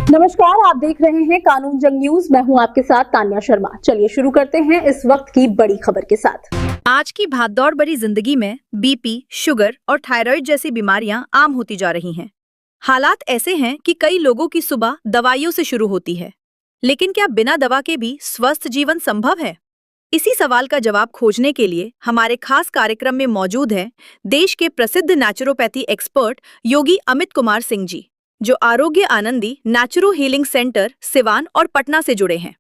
नमस्कार, आप देख रहे हैं कानून जंग न्यूज। मैं हूं आपके साथ तान्या शर्मा। चलिए शुरू करते हैं इस वक्त की बड़ी खबर के साथ। आज की भागदौड़ भरी जिंदगी में बीपी, शुगर और थायराइड जैसी बीमारियां आम होती जा रही हैं। हालात ऐसे हैं कि कई लोगों की सुबह दवाइयों से शुरू होती है, लेकिन क्या बिना दवा के भी स्वस्थ जीवन संभव है? इसी सवाल का जवाब खोजने के लिए हमारे खास कार्यक्रम में मौजूद है देश के प्रसिद्ध नेचुरोपैथी एक्सपर्ट योगी अमित कुमार सिंह जी, जो आरोग्य Anandi naturo healing centre Siwan और पटना से जुड़े हैं।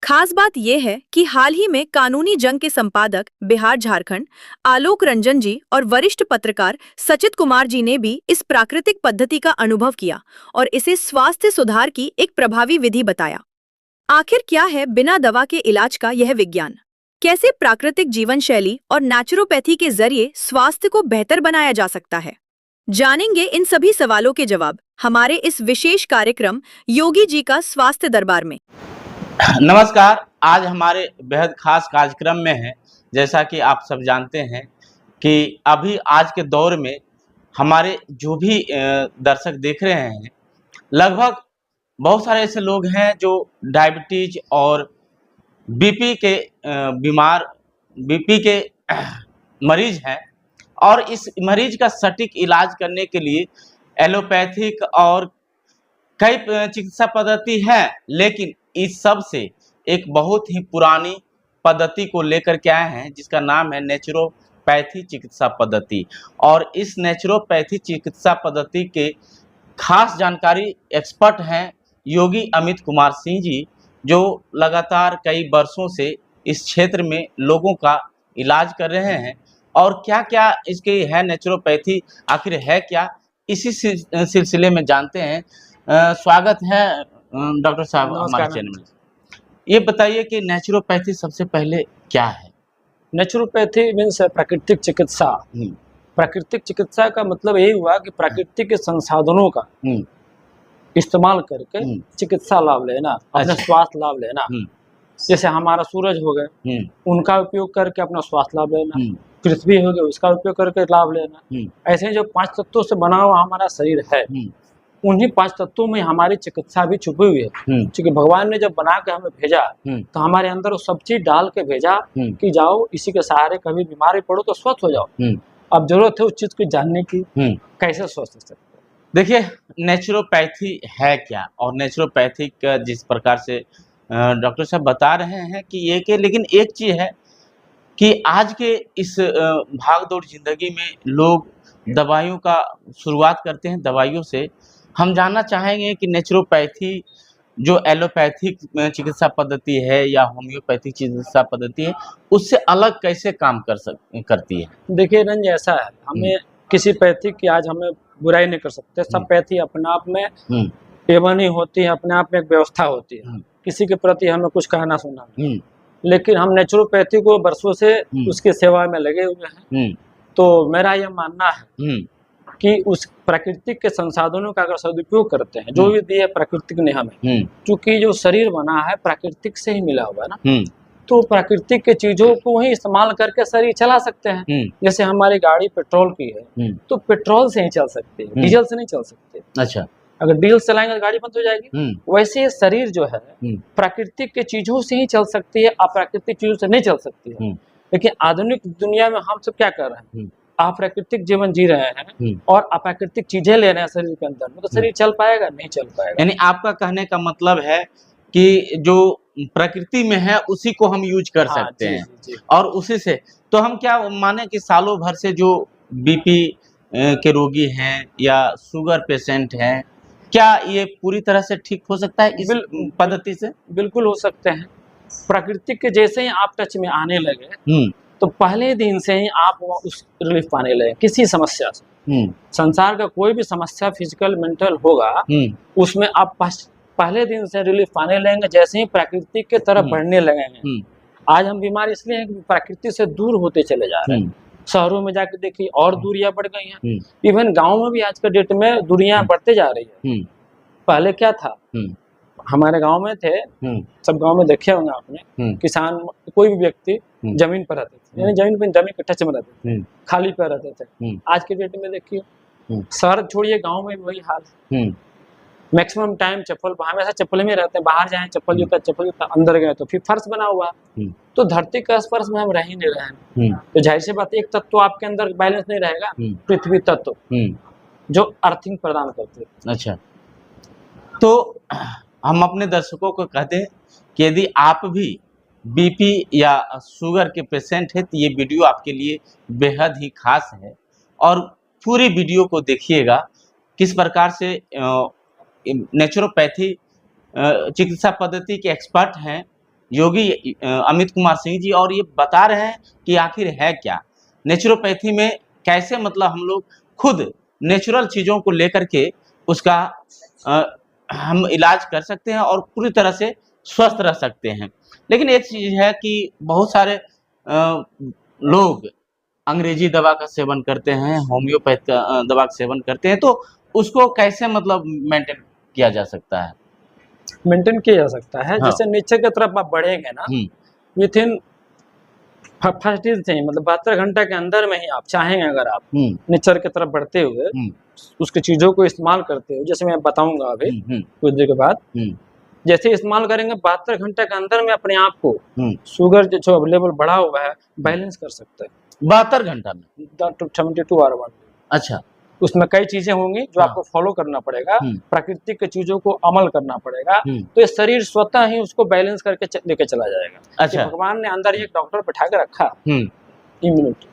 खास बात यह है कि हाल ही में कानूनी जंग के संपादक बिहार झारखंड आलोक रंजन जी और वरिष्ठ पत्रकार सचित कुमार जी ने भी इस प्राकृतिक पद्धति का अनुभव किया और इसे स्वास्थ्य सुधार की एक प्रभावी विधि बताया। आखिर क्या है बिना दवा के इलाज का यह विज्ञान? कैसे प्राकृतिक जीवन शैली और नेचुरोपैथी के जरिए स्वास्थ्य को बेहतर बनाया जा सकता है? जानेंगे इन सभी सवालों के जवाब हमारे इस विशेष कार्यक्रम योगी जी का स्वास्थ्य दरबार में। नमस्कार, आज हमारे बेहद खास कार्यक्रम में है। जैसा कि आप सब जानते हैं कि अभी आज के दौर में हमारे जो भी दर्शक देख रहे हैं, लगभग बहुत सारे ऐसे लोग हैं जो डायबिटीज और बीपी के मरीज हैं और इस मरीज का सटीक इलाज करने के लिए एलोपैथिक और कई चिकित्सा पद्धति है, लेकिन इस सब से एक बहुत ही पुरानी पद्धति को लेकर के आए हैं जिसका नाम है नेचुरोपैथी चिकित्सा पद्धति। और इस नेचुरोपैथी चिकित्सा पद्धति के खास जानकारी एक्सपर्ट हैं योगी अमित कुमार सिंह जी, जो लगातार कई वर्षों से इस क्षेत्र में लोगों का इलाज कर रहे हैं। और क्या क्या इसके है नेचुरोपैथी आखिर है क्या, इसी सिलसिले में जानते हैं। स्वागत है डॉक्टर साहब हमारे चैनल में। ये बताइए कि नेचुरोपैथी सबसे पहले क्या है? नेचुरोपैथी मीन्स प्राकृतिक चिकित्सा। प्राकृतिक चिकित्सा का मतलब यही हुआ कि प्राकृतिक के संसाधनों का इस्तेमाल करके चिकित्सा लाभ लेना, अपना स्वास्थ्य लाभ लेना। जैसे हमारा सूरज हो गए, उनका उपयोग करके अपना स्वास्थ्य लाभ लेना, पृथ्वी हो गए उसका उपयोग करके लाभ लेना। ऐसे जो 5 तत्वों से बना हुआ हमारा शरीर है, उन्हीं 5 तत्वों में हमारी चिकित्सा भी छुपी हुई है। क्योंकि भगवान ने जब बना के हमें भेजा तो हमारे अंदर वो सब चीज डाल के भेजा कि जाओ इसी के सहारे कभी बीमारी पड़ो तो स्वस्थ हो जाओ। अब जरूरत है उस चीज को जानने की, कैसे स्वस्थ हो सकते। देखिए, नेचुरोपैथी है क्या और नेचुरोपैथी का जिस प्रकार से डॉक्टर साहब बता रहे हैं कि ये के, लेकिन एक चीज है कि आज के इस भागदौड़ जिंदगी में लोग दवाइयों का शुरुआत करते हैं। दवाइयों से हम जानना चाहेंगे कि नेचुरोपैथी जो एलोपैथिक चिकित्सा पद्धति है या होम्योपैथिक चिकित्सा पद्धति है, उससे अलग कैसे काम करती है? देखिए रंज, ऐसा है, हमें किसी पैथी की आज हमें बुराई नहीं कर सकते। सब पैथी अपने आप में एवं ही होती है, अपने आप में एक व्यवस्था होती है। किसी के प्रति हमें कुछ कहना सुना, लेकिन हम नेचुरोपैथी को वर्षों से उसकी सेवा में लगे हुए हैं। तो मेरा यह मानना है कि उस प्राकृतिक के संसाधनों का अगर सदुपयोग करते हैं, जो भी दिए प्रकृतिक ने हमें, क्योंकि जो शरीर बना है प्राकृतिक से ही मिला हुआ है ना, तो प्राकृतिक के चीजों को ही इस्तेमाल करके शरीर चला सकते हैं। जैसे हमारी गाड़ी पेट्रोल की है तो पेट्रोल से ही चल सकती है, डीजल से नहीं चल सकती। अच्छा, अगर डीजल चलाएंगे तो गाड़ी बंद हो जाएगी। वैसे शरीर जो है प्राकृतिक के चीजों से ही चल सकती है, अप्राकृतिक चीजों से नहीं चल सकती है। लेकिन आधुनिक दुनिया में हम सब क्या कर रहे हैं, अप्राकृतिक जीवन जी रहे हैं और अप्राकृतिक चीजें ले रहे हैं शरीर के अंदर में, तो शरीर चल पाएगा? नहीं चल पाएगा। यानी आपका कहने का मतलब है कि जो प्रकृति में है उसी को हम यूज कर सकते हैं। जी। और उसी से तो हम क्या माने कि सालों भर से जो बीपी के रोगी हैं या शुगर पेशेंट हैं, क्या ये पूरी तरह से ठीक हो सकता है इस पद्धति से? बिल्कुल हो सकते हैं। प्राकृतिक के जैसे ही आप टच में आने लगे तो पहले दिन से ही आप उस रिलीफ पाने लगे किसी समस्या से। संसार का कोई भी समस्या फिजिकल मेंटल होगा, उसमें आप पहले दिन से रिलीफ पाने लगेंगे जैसे ही प्राकृतिक के तरफ बढ़ने लगेंगे। आज हम बीमार इसलिए हैं कि प्रकृति से दूर होते चले जा रहे हैं। शहरों में जाके देखिए और दूरियां बढ़ गई हैं। इवन गाँव में भी आज के डेट में दूरियां बढ़ते जा रही है। पहले क्या था, हमारे गांव में थे, सब गांव में देखे होंगे आपने, किसान कोई भी व्यक्ति जमीन पर रहते थे, यानी जमीन के टच में रहते थे, खाली पर रहते थे। आज के डेट में देखिए शहर छोड़िए गांव में भी वही हाल है। मैक्सिमम टाइम चप्पल हमेशा चप्पल में रहते हैं, बाहर जाएं चप्पल जूता, अंदर गए तो फिर फर्श बना हुआ है, तो धरती के स्पर्श में हम रह ही नहीं रहे हैं, तो जाहिर सी बात एक तत्व आपके अंदर बैलेंस नहीं रहेगा, पृथ्वी तत्व जो अर्थिंग प्रदान करते हैं। अच्छा, तो हम अपने दर्शकों को कहते हैं कि यदि आप भी बीपी या शुगर के पेशेंट हैं तो ये वीडियो आपके लिए बेहद ही खास है, और पूरी वीडियो को देखिएगा किस प्रकार से नेचुरोपैथी चिकित्सा पद्धति के एक्सपर्ट हैं योगी अमित कुमार सिंह जी, और ये बता रहे हैं कि आखिर है क्या नेचुरोपैथी में, कैसे मतलब हम लोग खुद नेचुरल चीज़ों को लेकर के उसका हम इलाज कर सकते हैं और पूरी तरह से स्वस्थ रह सकते हैं। लेकिन एक चीज़ है कि बहुत सारे लोग अंग्रेजी दवा का सेवन करते हैं, होम्योपैथ का दवा का सेवन करते हैं, तो उसको कैसे मतलब मेंटेन किया जा सकता है? मेंटेन किया जा सकता है, हाँ। जैसे नेचर की तरफ आप बढ़ेंगे ना, with in first is thing मतलब 72 घंटे के अंदर में ही आप चाहेंगे, अगर आप नेचर की तरफ बढ़ते हुए उसकी चीजों को इस्तेमाल करते हुए, जैसे मैं बताऊंगा अभी कुछ देर के बाद, जैसे इस्तेमाल करेंगे 72 घंटे के अंदर में अपने आप को शुगर जो लेवल बढ़ा हुआ है बैलेंस कर सकते हैं 72 घंटा में 72 आवर। अच्छा, उसमें कई चीजें होंगी जो आपको फॉलो करना पड़ेगा, प्राकृतिक के चीजों को अमल करना पड़ेगा, तो ये शरीर स्वतः ही उसको बैलेंस करके लेके चला जाएगा। अच्छा, भगवान ने अंदर एक डॉक्टर बैठा के रखा इम्यूनिटी।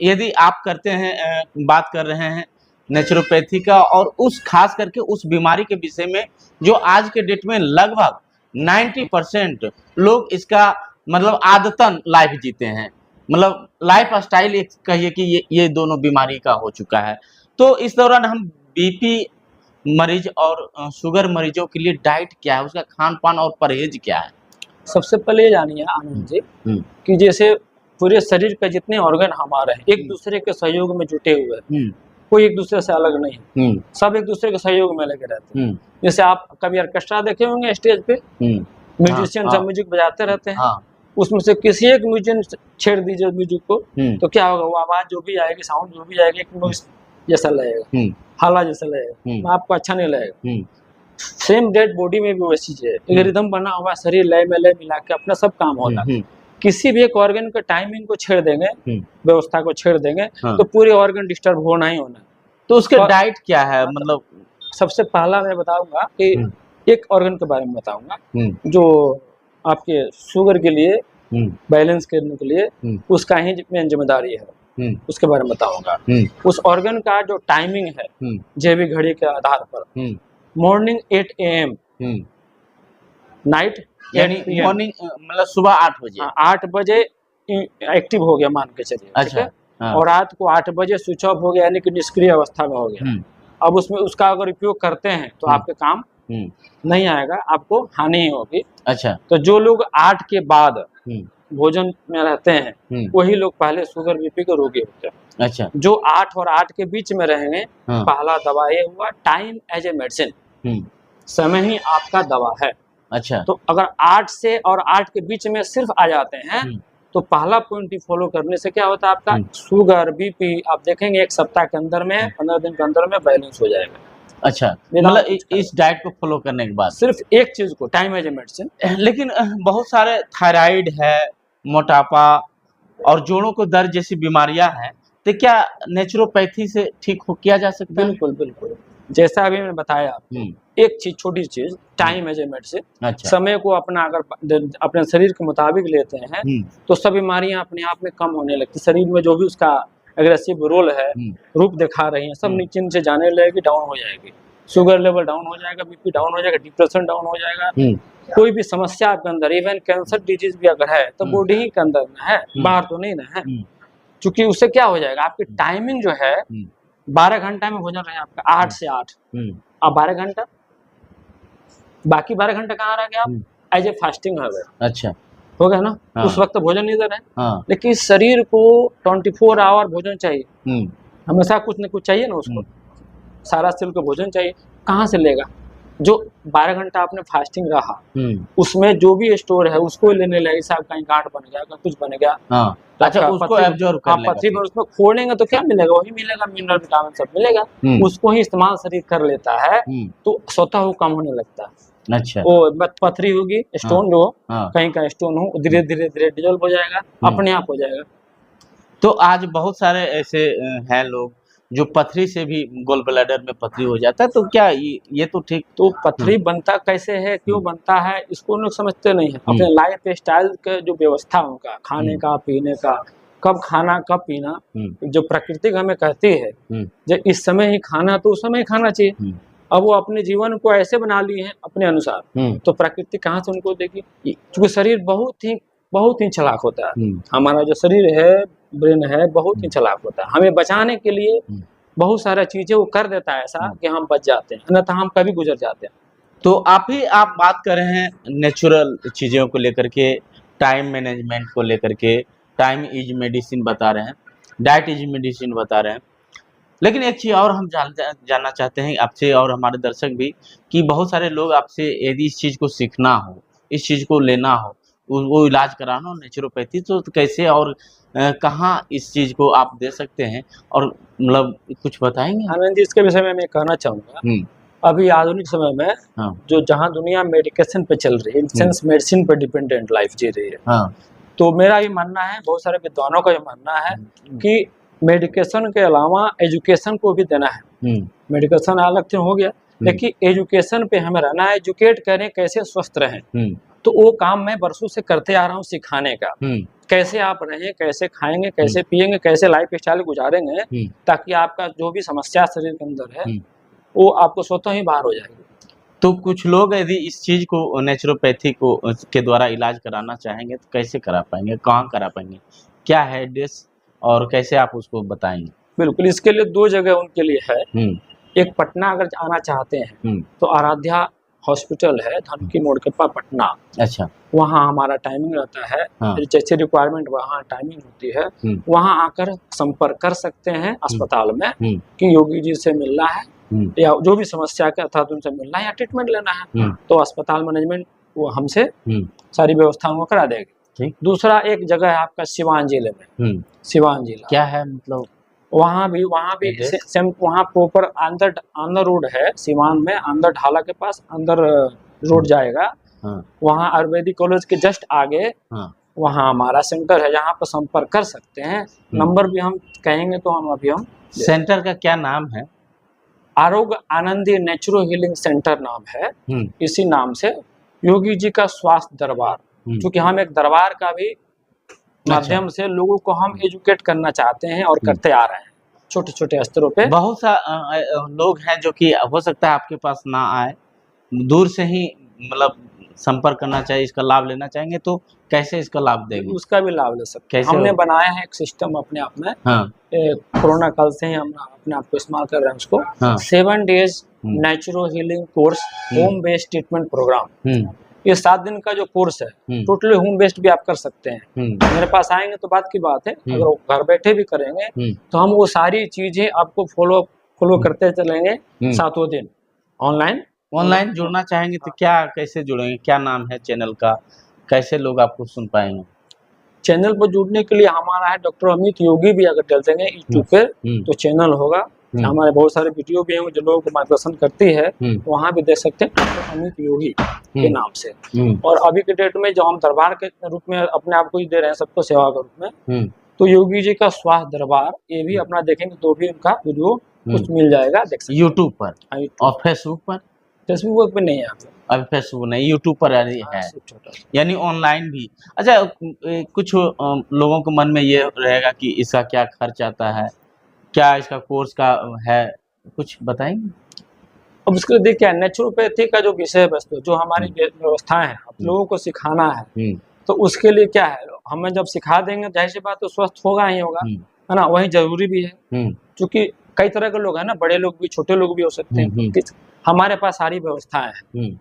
यदि आप करते हैं बात कर रहे हैं नेचुरोपैथी का, और उस खास करके उस बीमारी के विषय में जो आज के डेट में लगभग 90% लोग इसका मतलब आदतन लाइफ जीते हैं, मतलब लाइफ स्टाइल एक कहिए कि ये दोनों बीमारी का हो चुका है। तो इस दौरान हम बीपी मरीज और शुगर मरीजों के लिए डाइट क्या है, उसका खान पान और परहेज क्या है? सबसे पहले जानिए आनंद जी कि जैसे पूरे शरीर के जितने ऑर्गन हमारे हैं एक दूसरे के सहयोग में जुटे हुए हैं, कोई एक दूसरे से अलग नहीं, सब एक दूसरे के सहयोग में लगे रहते हैं। जैसे आप कभी ऑर्केस्ट्रा देखे होंगे स्टेज पे, म्यूजिशियन सब म्यूजिक बजाते रहते हैं, उसमें से किसी एक म्यूजिशियन छेड़ दीजिए म्यूजिक को, तो क्या होगा, वो आवाज जो भी आएगी, साउंड जो भी आएगी, एक नॉइस जैसा लगेगा, हाला जैसा लगेगा, आपको अच्छा नहीं लगेगा। सेम डेड बॉडी में भी वैसी चीज है, एक रिदम बना हुआ शरीर लय में लय मिला के अपना सब काम होता है। किसी भी एक ऑर्गन के टाइमिंग को छेड़ देंगे, व्यवस्था को छेड़ देंगे, तो पूरे ऑर्गन डिस्टर्ब होना ही होना। तो उसके डाइट क्या है? मतलब सबसे पहला मैं बताऊंगा कि एक ऑर्गन के बारे में बताऊंगा जो आपके शुगर के लिए बैलेंस करने के लिए उसका ही मेन जिम्मेदारी है, उसके बारे में बताऊंगा। उस ऑर्गन का जो टाइमिंग है जैविक घड़ी के आधार पर, मॉर्निंग 8 AM, नाइट यानी मॉर्निंग मतलब सुबह 8 बजे, 8 बजे एक्टिव हो गया मान के चलिए। अच्छा, और रात को 8 बजे स्विच ऑफ हो गया, यानी कि निष्क्रिय अवस्था में हो गया। अब उसमें उसका अगर उपयोग करते हैं तो आपके काम नहीं आएगा, आपको हानि ही होगी। अच्छा, तो जो लोग 8 के बाद भोजन में रहते हैं वही लोग पहले शुगर बीपी के रोगी होते हैं। अच्छा, जो 8 और 8 के बीच में रहेंगे, पहला दवा ये हुआ टाइम एज ए मेडिसिन, समय ही आपका दवा है। अच्छा, तो अगर 8 से और 8 के बीच में सिर्फ आ जाते हैं तो पहला पॉइंट ही फॉलो करने से क्या होता है, आपका शुगर बीपी आप देखेंगे 1 सप्ताह के अंदर में, 15 दिन के अंदर में बैलेंस हो जाएगा। अच्छा, मतलब इस डाइट को फॉलो करने के बाद सिर्फ एक चीज को, टाइम एज ए मेडिसिन। लेकिन बहुत सारे थायराइड है, मोटापा और जोड़ों को दर्द जैसी बीमारियां हैं, तो क्या नेचुरोपैथी से ठीक हो किया जा सकता है? बिल्कुल बिल्कुल, जैसा अभी मैंने बताया आपको, एक चीज छोटी चीज टाइम एज ए मेडिसिन। अच्छा, समय को अपना अगर अपने शरीर के मुताबिक लेते हैं तो सब बीमारियां अपने आप में कम होने लगती। शरीर में जो भी उसका एग्रेसिव रोल है, रूप दिखा रही है, सब नीचे नीचे जाने लगेगी, डाउन हो जाएगी। शुगर लेवल डाउन हो जाएगा, बीपी डाउन हो जाएगा, डिप्रेशन डाउन हो जाएगा। कोई भी समस्या आपके अंदर, इवन कैंसर डिजीज भी अगर है तो बॉडी ही के अंदर में है, बाहर तो नहीं ना है। क्योंकि उससे क्या हो जाएगा, आपकी टाइमिंग जो है 12 घंटा में भोजन रहे आपका, 8 से 8, अब 12 घंटा, बाकी 12 घंटा कहाँ रह गया, आप एज ए फास्टिंग हो गए। अच्छा, हो गया ना। हाँ। उस वक्त भोजन नहीं दे रहे, लेकिन शरीर को 24 आवर भोजन चाहिए, हमेशा कुछ न कुछ चाहिए ना उसको, सारा सेल को भोजन चाहिए, कहाँ से लेगा? जो 12 घंटा आपने फास्टिंग रहा, उसमें जो भी स्टोर है उसको लेने लगे, साहब कहीं गांठ बन गया, कहीं कुछ बन गया, हाँ, अच्छा उसको एब्जॉर्ब कर लेगा। पथरी पर उसमें फोड़ेंगे तो क्या मिलेगा? वही मिलेगा, मिनरल विटामिन सब मिलेगा। उसको ही इस्तेमाल शरीर कर लेता है तो स्वतः वो कम होने लगता है। अच्छा, वो पथरी होगी, स्टोन जो कहीं का स्टोन हो, धीरे धीरे धीरे डिजोल्व हो जाएगा, अपने आप हो जाएगा। तो आज बहुत सारे ऐसे हैं लोग जो पथरी से भी गोल ब्लैडर में पथरी हो जाता है, तो क्या ये तो ठीक? तो पथरी बनता कैसे है, क्यों बनता है, इसको लोग समझते नहीं है। अपने लाइफ स्टाइल का जो व्यवस्था उनका खाने का, पीने का, कब खाना कब पीना, जो प्रकृति हमें कहती है जो इस समय ही खाना तो उस समय ही खाना चाहिए, अब वो अपने जीवन को ऐसे बना लिए हैं अपने अनुसार, तो प्रकृति कहाँ से उनको देगी? क्योंकि शरीर बहुत ही चालाक होता है। हमारा जो शरीर है, ब्रेन है, बहुत ही चालाक होता है। हमें बचाने के लिए बहुत सारा चीजें वो कर देता है ऐसा कि हम बच जाते हैं, अन्यथा हम कभी गुजर जाते हैं। तो आप बात कर रहे हैं नेचुरल चीज़ों को लेकर के, टाइम मैनेजमेंट को लेकर के, टाइम इज मेडिसिन बता रहे हैं, डाइट इज मेडिसिन बता रहे हैं, लेकिन एक चीज़ और हम जानना चाहते हैं आपसे और हमारे दर्शक भी, कि बहुत सारे लोग आपसे यदि इस चीज़ को सीखना हो, इस चीज़ को लेना हो, वो इलाज कराना हो नेचुरोपैथी, तो कैसे और कहाँ इस चीज़ को आप दे सकते हैं, और मतलब कुछ बताएंगे? आनंद जी, इसके विषय में मैं कहना चाहूँगा, अभी आधुनिक समय में जो जहाँ दुनिया मेडिकेशन पे चल रही है, सेंस मेडिसिन पे डिपेंडेंट लाइफ जी रही है, तो मेरा ये मानना है, बहुत सारे विद्वानों का ये मानना है कि मेडिकेशन के अलावा एजुकेशन को भी देना है। मेडिकेशन अलग से हो गया, लेकिन एजुकेशन पे हमें रहना है, एजुकेट करें कैसे स्वस्थ रहें। तो वो काम मैं बरसों से करते आ रहा हूँ, सिखाने का, कैसे आप रहें, कैसे खाएंगे, कैसे पिएंगे, कैसे लाइफ स्टाइल गुजारेंगे, ताकि आपका जो भी समस्या शरीर के अंदर है वो आपको स्वतः ही बाहर हो जाएगी। तो कुछ लोग यदि इस चीज़ को नेचुरोपैथी को के द्वारा इलाज कराना चाहेंगे तो कैसे करा पाएंगे, कहाँ करा पाएंगे, क्या है एड्रेस और कैसे आप उसको बताएंगे? बिल्कुल, इसके लिए 2 जगह उनके लिए है। एक पटना अगर आना चाहते हैं तो आराध्या हॉस्पिटल है, धनकी मोड़ के पास, पटना। अच्छा, वहाँ हमारा टाइमिंग रहता है, जैसे रिक्वायरमेंट वहाँ टाइमिंग होती है, वहाँ आकर संपर्क कर सकते हैं अस्पताल में कि योगी जी से मिलना है या जो भी समस्या के अर्थात उनसे मिलना है या ट्रीटमेंट लेना है, तो अस्पताल मैनेजमेंट वो हमसे सारी व्यवस्था उनको करा देगी। दूसरा एक जगह है आपका सिवान जिले में, सिवान जिला क्या है मतलब? वहाँ भी सेम, वहाँ प्रॉपर अंदर रोड है, सिवान में अंदर ढाला के पास अंदर रोड जाएगा, वहाँ आयुर्वेदिक कॉलेज के जस्ट आगे वहाँ हमारा सेंटर है, यहाँ पर संपर्क कर सकते हैं। नंबर भी हम कहेंगे तो हम सेंटर का क्या नाम है? आरोग्य आनंदी नेचुरो हीलिंग सेंटर नाम है। इसी नाम से योगी जी का स्वास्थ्य दरबार, क्योंकि हम एक दरबार का भी माध्यम से लोगों को हम एजुकेट करना चाहते हैं और करते आ रहे हैं छोटे छोटे स्तरों पे। बहुत सा लोग हैं जो कि हो सकता है आपके पास ना आए, दूर से ही मतलब संपर्क करना चाहिए, इसका लाभ लेना चाहेंगे, तो कैसे इसका लाभ देंगे? उसका भी लाभ ले सकते हैं। हमने बनाया है एक सिस्टम अपने आप में, कोरोना काल से ही हम अपने आप को इस्तेमाल कर रहे हैं उसको। 7 days naturo healing course, home based treatment programme. ये 7 दिन का जो कोर्स है टोटली होम बेस्ड भी आप कर सकते हैं। मेरे पास आएंगे तो बात की बात है, अगर घर बैठे भी करेंगे तो हम वो सारी चीजें आपको फॉलो करते चलेंगे 7 दिन। ऑनलाइन जुड़ना चाहेंगे तो क्या, कैसे जुड़ेंगे, क्या नाम है चैनल का, कैसे लोग आपको सुन पाएंगे? चैनल पर जुड़ने के लिए हमारा है डॉक्टर अमित योगी भी, अगर डल देंगे यूट्यूब पे तो चैनल होगा। हमारे बहुत सारे वीडियो भी हैं जो लोगों को मार्गदर्शन करती है, वहाँ भी देख सकते हैं डॉक्टर अमित योगी के नाम से। और अभी के डेट में जो हम दरबार के रूप में अपने आप को ही दे रहे हैं सबको सेवा के रूप में, तो योगी जी का स्वास्थ्य दरबार, ये भी अपना देखेंगे तो भी उनका वीडियो कुछ मिल जाएगा, देख सकते यूट्यूब पर और फेसबुक पर। फेसबुक पे नहीं है अभी, फेसबुक नहीं, यूट्यूब पर है, यानी ऑनलाइन भी। अच्छा, कुछ लोगों के मन में ये रहेगा कि इसका क्या खर्च आता है, क्या इसका कोर्स का है, कुछ बताएंगे? अब उसके लिए देखिए, नेचुरोपैथी का जो विषय वस्तु जो हमारी व्यवस्थाएं हैं आप लोगों को सिखाना है, तो उसके लिए क्या है, हमें जब सिखा देंगे जाहिर सी बात तो स्वस्थ होगा ही होगा, है ना, वही जरूरी भी है। क्योंकि कई तरह के लोग हैं ना, बड़े लोग भी छोटे लोग भी हो सकते हैं। हमारे पास सारी व्यवस्थाएं हैं,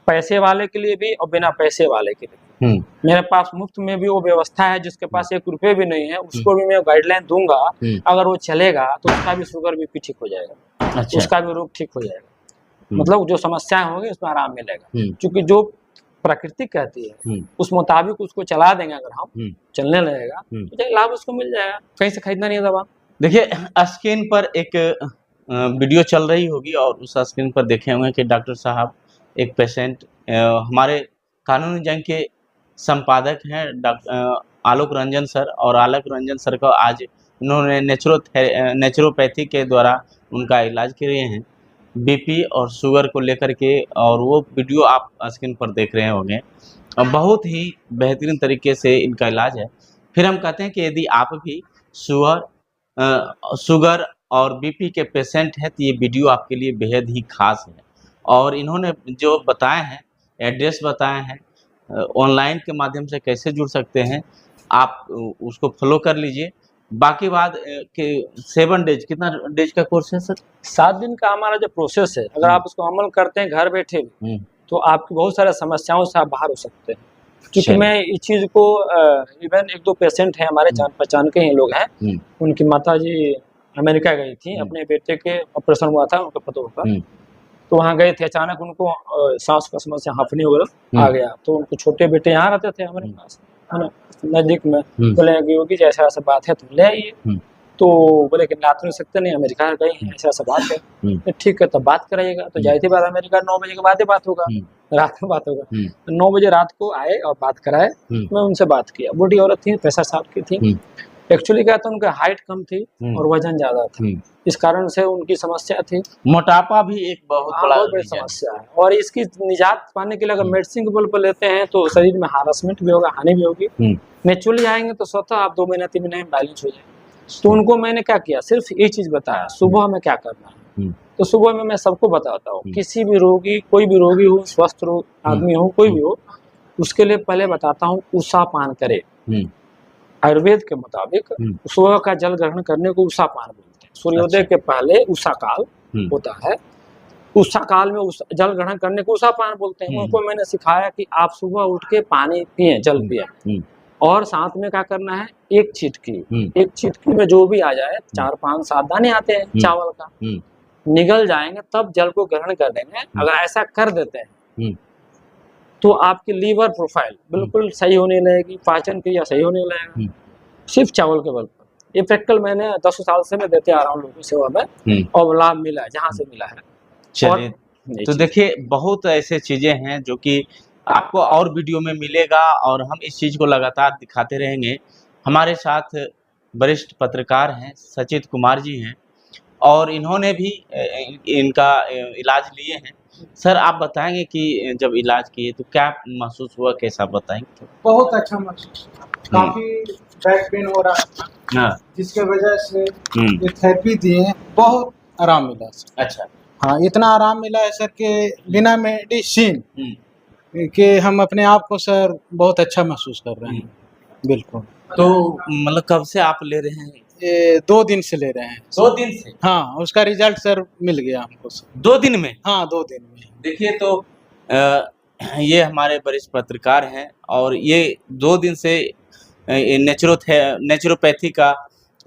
पैसे वाले के लिए भी और बिना पैसे वाले के लिए। मेरे पास मुफ्त में भी वो व्यवस्था है, जिसके पास 1 रुपये भी नहीं है उसको भी मैं गाइडलाइन दूंगा, अगर वो चलेगा तो उसका भी शुगर बीपी ठीक हो जाएगा, उसका भी रोग ठीक हो जाएगा। मतलब जो समस्याएं होंगी उसमें आराम मिलेगा, क्योंकि जो प्रकृति कहती है उस मुताबिक उसको चला देंगे अगर हम, चलने लगेगा तो लाभ उसको मिल जाएगा, कहीं से खरीदना नहीं है दवा। देखिए स्क्रीन पर एक वीडियो चल रही होगी और उस स्क्रीन पर देखे होंगे कि डॉक्टर साहब एक पेशेंट, हमारे कानूनी जंग के संपादक हैं आलोक रंजन सर, और आलोक रंजन सर को आज उन्होंने नेचुरोपैथी के द्वारा उनका इलाज किए हैं बीपी और शुगर को लेकर के, और वो वीडियो आप स्क्रीन पर देख रहे होंगे। बहुत ही बेहतरीन तरीके से इनका इलाज है। फिर हम कहते हैं कि यदि आप भी शुगर और बीपी के पेशेंट हैं तो ये वीडियो आपके लिए बेहद ही खास है। और इन्होंने जो बताए हैं, एड्रेस बताए हैं, ऑनलाइन के माध्यम से कैसे जुड़ सकते हैं, आप उसको फॉलो कर लीजिए। बाकी बात कि 7 डेज, कितना डेज का कोर्स है सर? 7 दिन का हमारा जो प्रोसेस है, अगर आप उसको अमल करते हैं घर बैठे तो आपकी बहुत सारे समस्याओं से आप बाहर हो सकते हैं। क्योंकि मैं इस चीज को इवन 1-2 पेशेंट हैं हमारे जान पहचान के ही लोग हैं, उनकी माता जी अमेरिका गई थी, अपने बेटे के ऑपरेशन हुआ था उनके पतों का, तो वहाँ गए थे, अचानक उनको सांस का समस्या, हांफनी वगैरह आ गया, तो उनको छोटे बेटे यहाँ रहते थे हमारे पास, है ना, नजदीक में, बोले योगी जी ऐसा ऐसा बात है तो ले आइए। तो बोले कि ला तो नहीं सकते, नहीं अमेरिका गए हैं, ऐसा ऐसा बात है, ठीक है तब बात कराइएगा। तो जाहिर सी बात अमेरिका 9 बजे के बाद ही बात होगा, रात में बात होगा। 9 बजे रात को आए और बात कराए, मैं उनसे बात किया। बूढ़ी औरत थी, 65 साल की थी। एक्चुअली क्या था, उनका हाइट कम थी और वजन ज्यादा था, इस कारण से उनकी समस्या थी। मोटापा भी एक बहुत बड़ी समस्या है, और इसकी निजात पाने के लिए अगर मेडिसिन के बल पर लेते हैं तो शरीर में हारासमेंट भी होगा, हानि भी होगी। नेचुरली आएंगे तो स्वतः आप 2 महीने 3 महीने में बैलेंस हो जाएंगे। तो उनको मैंने क्या किया, सिर्फ ये चीज बताया, सुबह में क्या करना है। तो सुबह में मैं सबको बताता हूँ, किसी भी रोगी, कोई भी रोगी हो, स्वस्थ आदमी हो, कोई भी हो, उसके लिए पहले बताता हूँ उषा पान करे। आयुर्वेद के मुताबिक सुबह का जल ग्रहण करने को उषा पान बोलते हैं। सूर्योदय के पहले उषा काल होता है, उषा काल में जल ग्रहण करने को उषा पान बोलते हैं। उनको मैंने सिखाया कि आप सुबह उठ के पानी पिए, जल पिए, और साथ में क्या करना है, एक चिटकी में जो भी आ जाए, 4, 5, 7 दाने आते हैं चावल का, निगल जाएंगे तब जल को ग्रहण कर देंगे। अगर ऐसा कर देते हैं तो आपकी लीवर प्रोफाइल बिल्कुल सही होने लगेगी, पाचन क्रिया सही होने लगेगा, सिर्फ चावल के बल पर। ये प्रैक्टिकल मैंने 10 साल से मैं देते आ रहा हूँ लोगों को सेवा में, और लाभ मिला है जहाँ से मिला है। चलिए, तो देखिए बहुत ऐसे चीजें हैं जो कि आपको और वीडियो में मिलेगा, और हम इस चीज को लगातार दिखाते रहेंगे। हमारे साथ वरिष्ठ पत्रकार हैं सचित कुमार जी हैं, और इन्होंने भी इनका इलाज लिए हैं। सर आप बताएंगे कि जब इलाज किए तो क्या महसूस हुआ, कैसा बताएंगे? बहुत अच्छा महसूस हुआ, काफी बैक पेन हो रहा था, जिसके वजह से ये थेरेपी दिए, बहुत आराम मिला सर। अच्छा, हाँ, इतना आराम मिला है सर कि बिना मेडिसिन के हम अपने आप को सर बहुत अच्छा महसूस कर रहे हैं। बिल्कुल। तो मतलब कब से आप ले रहे हैं? ये 2 दिन से ले रहे हैं। 2 दिन से? हाँ, उसका रिजल्ट सर मिल गया हमको सर। 2 दिन में? हाँ, 2 दिन में। देखिए तो ये हमारे वरिष्ठ पत्रकार हैं, और ये 2 दिन से नेचुरोपैथी का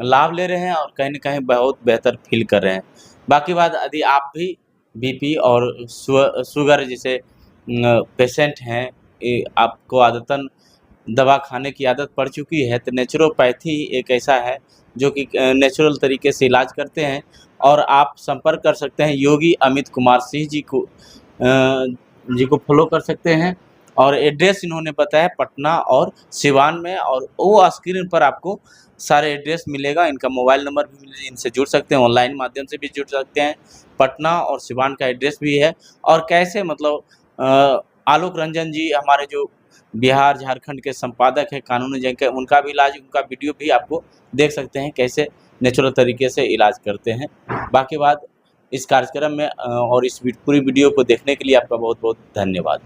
लाभ ले रहे हैं, और कहीं ना कहीं बहुत बेहतर फील कर रहे हैं। बाकी बात, यदि आप भी बीपी और शुगर जैसे पेशेंट हैं, आपको आदतन दवा खाने की आदत पड़ चुकी है, तो नेचुरोपैथी एक ऐसा है जो कि नेचुरल तरीके से इलाज करते हैं। और आप संपर्क कर सकते हैं योगी अमित कुमार सिंह जी को फॉलो कर सकते हैं। और एड्रेस इन्होंने बताया पटना और सिवान में, और वो स्क्रीन पर आपको सारे एड्रेस मिलेगा। इनका मोबाइल नंबर भी मिलेगा, इनसे जुड़ सकते हैं, ऑनलाइन माध्यम से भी जुड़ सकते हैं। पटना और सिवान का एड्रेस भी है। और कैसे मतलब आलोक रंजन जी हमारे जो बिहार झारखंड के संपादक हैं कानूनी जंग के, उनका भी इलाज, उनका वीडियो भी आपको देख सकते हैं कैसे नेचुरल तरीके से इलाज करते हैं। बाकी बात इस कार्यक्रम में और इस पूरी वीडियो को देखने के लिए आपका बहुत बहुत धन्यवाद।